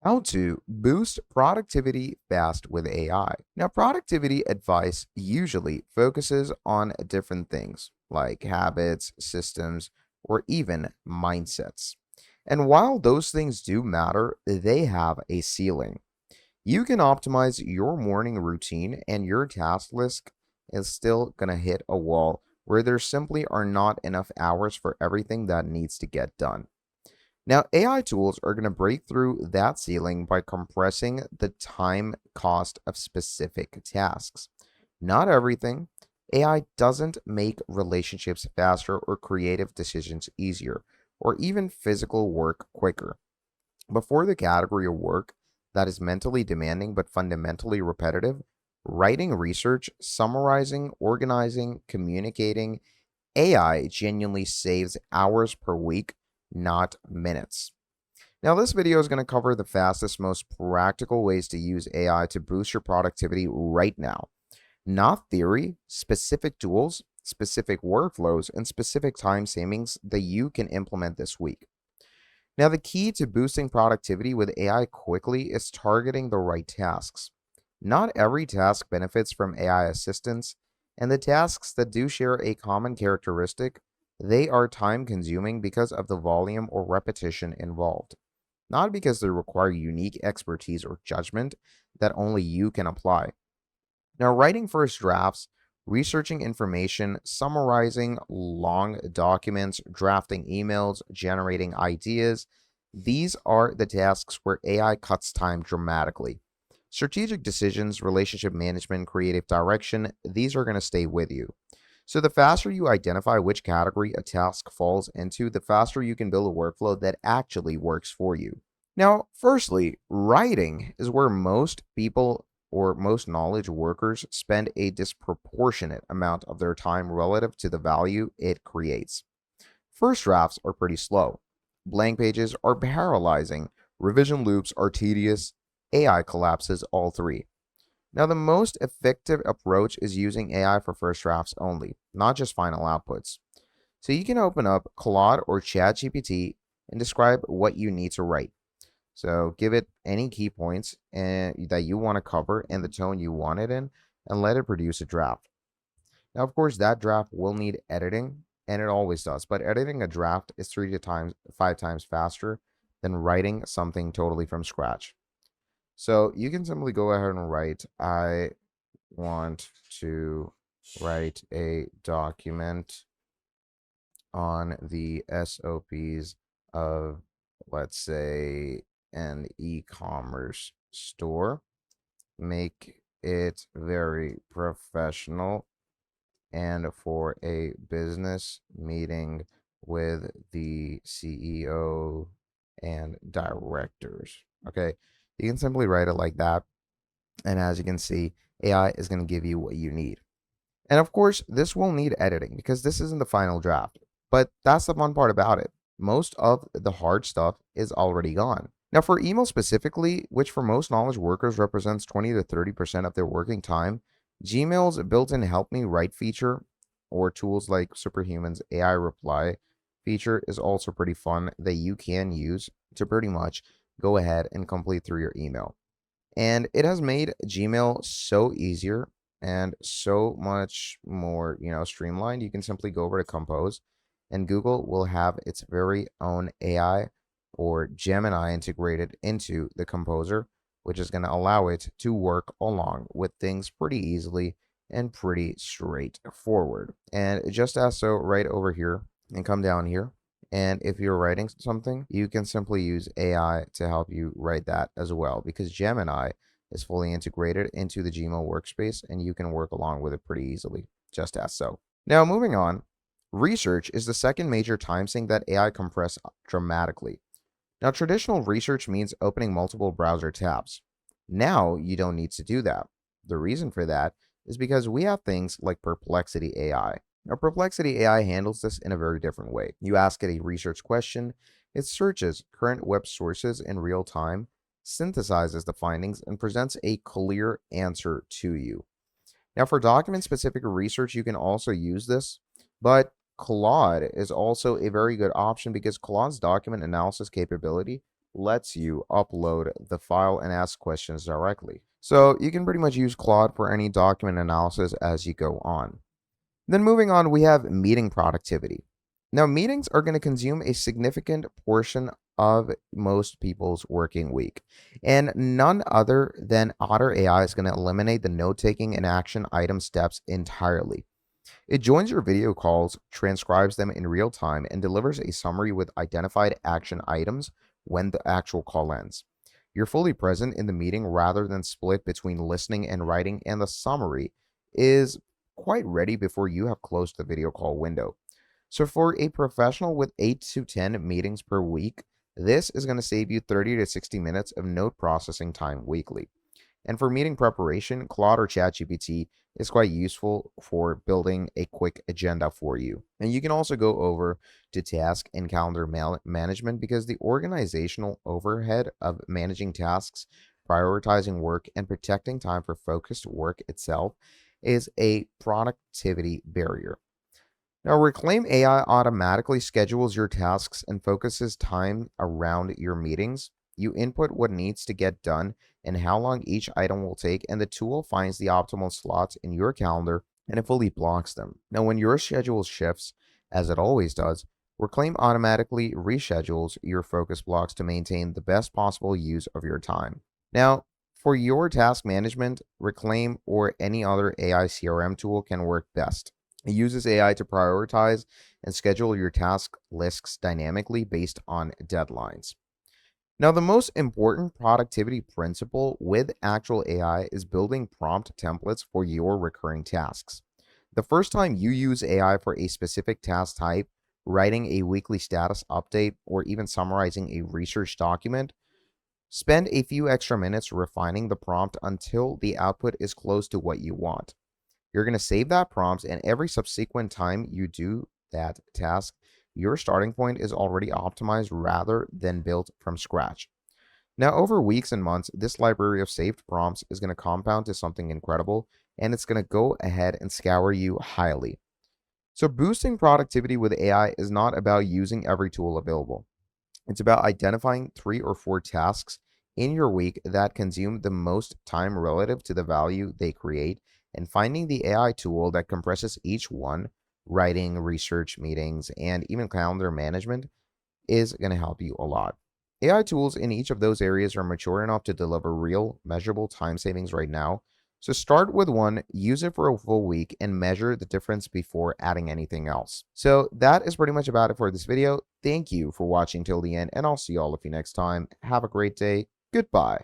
How to boost productivity fast with AI. Now, productivity advice usually focuses on different things like habits, systems, or even mindsets. And while those things do matter, they have a ceiling. You can optimize your morning routine, and your task list is still going to hit a wall where there simply are not enough hours for everything that needs to get done. Now, AI tools are going to break through that ceiling by compressing the time cost of specific tasks. Not everything. AI doesn't make relationships faster or creative decisions easier or even physical work quicker. Before the category of work that is mentally demanding but fundamentally repetitive, writing research, summarizing, organizing, communicating, AI genuinely saves hours per week, not minutes. Now, this video is going to cover the fastest, most practical ways to use AI to boost your productivity right now. Not theory, specific tools, specific workflows, and specific time savings that you can implement this week. Now, the key to boosting productivity with AI quickly is targeting the right tasks. Not every task benefits from AI assistance, and the tasks that do share a common characteristic, they are time consuming because of the volume or repetition involved, not because they require unique expertise or judgment that only you can apply. Now, writing first drafts, researching information, summarizing long documents, drafting emails, generating ideas, these are the tasks where AI cuts time dramatically. Strategic decisions, relationship management, creative direction, these are going to stay with you. So, the faster you identify which category a task falls into, the faster you can build a workflow that actually works for you. Now, firstly, writing is where most people or most knowledge workers spend a disproportionate amount of their time relative to the value it creates. First drafts are pretty slow. Blank pages are paralyzing. Revision loops are tedious. AI collapses all three. Now, the most effective approach is using AI for first drafts only, not just final outputs. So you can open up Claude or ChatGPT and describe what you need to write. So give it any key points that you want to cover and the tone you want it in, and let it produce a draft. Now, of course, that draft will need editing, and it always does. But editing a draft is 5 times faster than writing something totally from scratch. So you can simply go ahead and write, I want to write a document on the SOPs of, let's say, an e-commerce store. Make it very professional and for a business meeting with the CEO and directors. Okay. You can simply write it like that. And as you can see, AI is going to give you what you need. And of course, this will need editing because this isn't the final draft. But that's the fun part about it. Most of the hard stuff is already gone. Now, for email specifically, which for most knowledge workers represents 20 to 30% of their working time, Gmail's built in Help Me Write feature or tools like Superhuman's AI reply feature is also pretty fun that you can use to pretty much go ahead and complete through your email. And it has made Gmail so easier and so much more, streamlined. You can simply go over to Compose, and Google will have its very own AI or Gemini integrated into the Composer, which is going to allow it to work along with things pretty easily and pretty straightforward. And just as so, right over here and come down here, and if you're writing something, you can simply use AI to help you write that as well because Gemini is fully integrated into the Gmail workspace and you can work along with it pretty easily, just as so. Now, moving on, research is the second major time sink that AI compress dramatically. Now, traditional research means opening multiple browser tabs. Now, you don't need to do that. The reason for that is because we have things like Perplexity AI. Now, Perplexity AI handles this in a very different way. You ask it a research question, it searches current web sources in real time, synthesizes the findings, and presents a clear answer to you. Now, for document specific research, you can also use this, but Claude is also a very good option because Claude's document analysis capability lets you upload the file and ask questions directly. So you can pretty much use Claude for any document analysis as you go on. Then moving on, we have meeting productivity. Now, meetings are going to consume a significant portion of most people's working week, and none other than Otter AI is going to eliminate the note taking and action item steps entirely. It joins your video calls, transcribes them in real time, and delivers a summary with identified action items when the actual call ends. You're fully present in the meeting rather than split between listening and writing, and the summary is quite ready before you have closed the video call window. So, for a professional with 8 to 10 meetings per week, this is going to save you 30 to 60 minutes of note processing time weekly. And for meeting preparation, Claude or ChatGPT is quite useful for building a quick agenda for you. And you can also go over to task and calendar management because the organizational overhead of managing tasks, prioritizing work, and protecting time for focused work itself is a productivity barrier. Now, Reclaim AI automatically schedules your tasks and focuses time around your meetings. You input what needs to get done and how long each item will take, and the tool finds the optimal slots in your calendar and it fully blocks them. Now, when your schedule shifts, as it always does, Reclaim automatically reschedules your focus blocks to maintain the best possible use of your time. Now, for your task management, Reclaim or any other AI CRM tool can work best. It uses AI to prioritize and schedule your task lists dynamically based on deadlines. Now, the most important productivity principle with actual AI is building prompt templates for your recurring tasks. The first time you use AI for a specific task type, writing a weekly status update, or even summarizing a research document, spend a few extra minutes refining the prompt until the output is close to what you want. You're going to save that prompt, and every subsequent time you do that task, your starting point is already optimized rather than built from scratch. Now, over weeks and months, this library of saved prompts is going to compound to something incredible, and it's going to go ahead and scour you highly. So, boosting productivity with AI is not about using every tool available. It's about identifying 3 or 4 tasks in your week that consume the most time relative to the value they create and finding the AI tool that compresses each one, writing, research, meetings, and even calendar management is going to help you a lot. AI tools in each of those areas are mature enough to deliver real, measurable time savings right now. So start with one, use it for a full week, and measure the difference before adding anything else. So that is pretty much about it for this video. Thank you for watching till the end, and I'll see all of you next time. Have a great day. Goodbye.